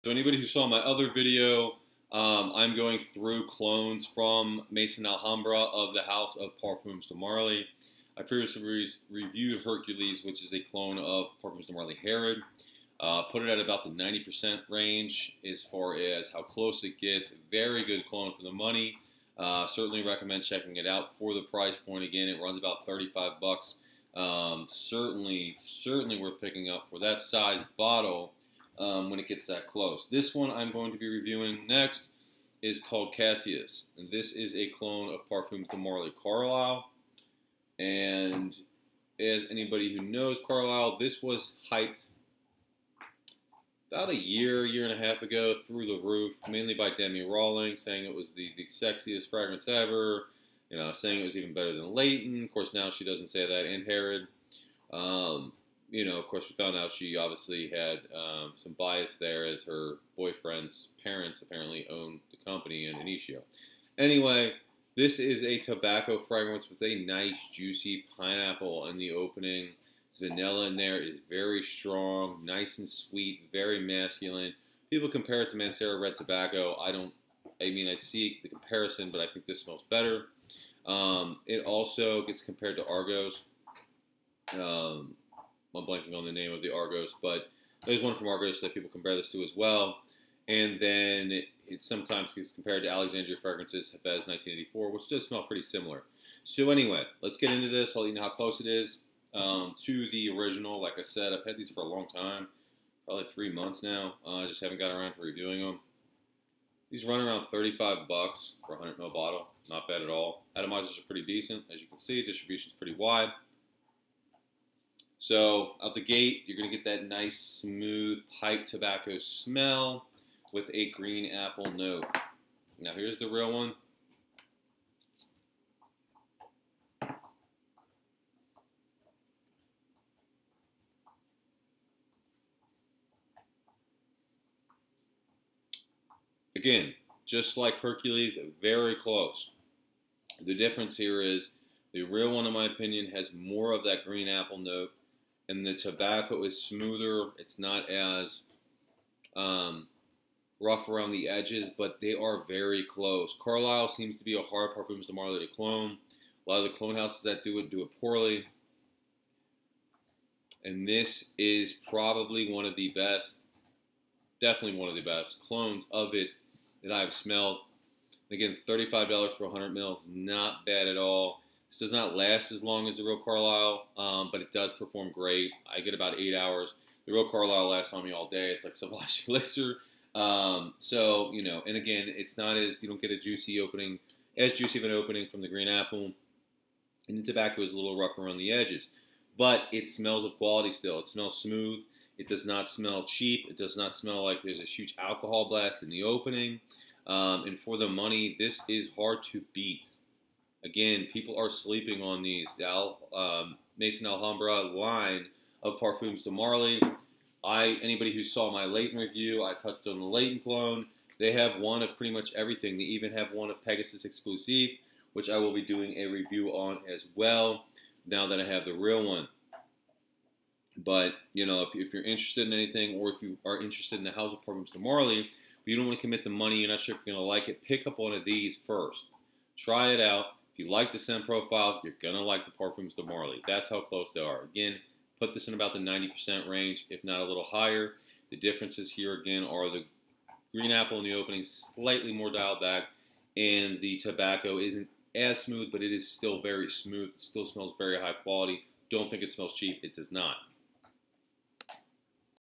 So anybody who saw my other video, I'm going through clones from Masion Alhambra of the House of Parfums de Marly. I previously reviewed Hercules, which is a clone of Parfums de Marly Herod. Put it at about the 90% range as far as how close it gets. Very good clone for the money. Certainly recommend checking it out for the price point. Again, it runs about 35 bucks. Certainly worth picking up for that size bottle when it gets that close. This one I'm going to be reviewing next is called Cassius. And this is a clone of Parfums de Marly Carlisle. And as anybody who knows Carlisle, this was hyped about a year and a half ago through the roof, mainly by Demi Rawling, saying it was the sexiest fragrance ever, saying it was even better than Leighton. Of course, now she doesn't say that, and Herod. Of course, we found out she obviously had some bias there, as her boyfriend's parents apparently owned the company in Initio. Anyway, this is a tobacco fragrance with a nice, juicy pineapple in the opening. Vanilla in there is very strong, nice and sweet, very masculine. People compare it to Mancera Red Tobacco. I see the comparison, but I think this smells better. It also gets compared to Argos. I'm blanking on the name of the Argos, but there's one from Argos that people compare this to as well. And then it sometimes gets compared to Alexandria Fragrances Hafez 1984, which does smell pretty similar. So anyway, let's get into this. I'll let you know how close it is to the original. Like I said, I've had these for a long time, probably 3 months now. I just haven't gotten around to reviewing them. These run around 35 bucks for a 100 ml bottle. Not bad at all. Atomizers are pretty decent. As you can see, distribution's pretty wide. So out the gate, you're going to get that nice, smooth pipe tobacco smell with a green apple note. Now here's the real one. Again, just like Hercules, very close. The difference here is the real one, in my opinion, has more of that green apple note, and the tobacco is smoother. It's not as rough around the edges, but they are very close. Carlisle seems to be a hard Parfums de Marly to clone. A lot of the clone houses that do it poorly. And this is probably one of the best, definitely one of the best clones of it that I've smelled. Again, $35 for 100 mils, not bad at all. This does not last as long as the real Carlisle, but it does perform great. I get about 8 hours. The real Carlisle lasts on me all day. It's like Sauvage Elixir. And again, it's not as, you don't get a juicy opening, as juicy of an opening from the green apple. And the tobacco is a little rough around the edges. But it smells of quality still. It smells smooth. It does not smell cheap. It does not smell like there's a huge alcohol blast in the opening. And for the money, this is hard to beat. Again, people are sleeping on these. The Masion Alhambra line of Parfums de Marly. Anybody who saw my Leighton review, I touched on the Leighton clone. They have one of pretty much everything. They even have one of Pegasus Exclusive, which I will be doing a review on as well, now that I have the real one. But, if you're interested in anything, or if you are interested in the House of Parfums de Marly, but you don't want to commit the money, you're not sure if you're going to like it, pick up one of these first. Try it out. If you like the scent profile, you're going to like the Parfums de Marly. That's how close they are. Again, put this in about the 90% range, if not a little higher. The differences here, again, are the green apple in the opening slightly more dialed back, and the tobacco isn't as smooth, but it is still very smooth. It still smells very high quality. Don't think it smells cheap. It does not.